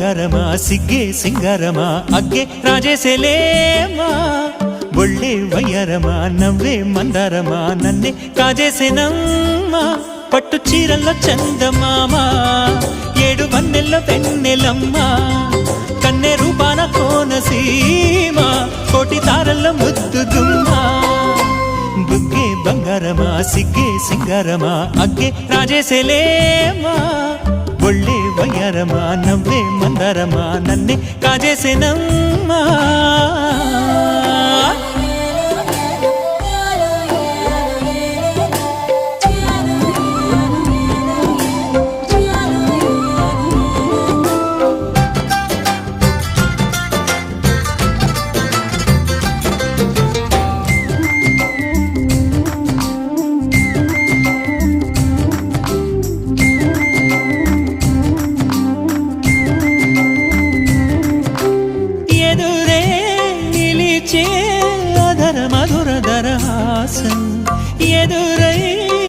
బంగారమా సిగ్గే సింగారమా అగ్గే రాజేసేలేమా ఒళ్ళే వయ్యారమా నవ్వే మందారమా నన్నే కాజేసేనమ్మా పట్టు చీరల్లో చందమామా ఏడు వన్నెల్లో పెన్నెలమ్మా కన్నె రూపాన కోనసీమ కోటి తారల్లో ముద్దుదుమ్మా బుగ్గే బంగారమా సిగ్గే సింగారమా అగ్గే రాజేసేలేమా ఒళ్ళే వయ్యారమా నవ్వే మందారమా నన్నే కాజేసేనమ్మా అధర మధుర దరహాసం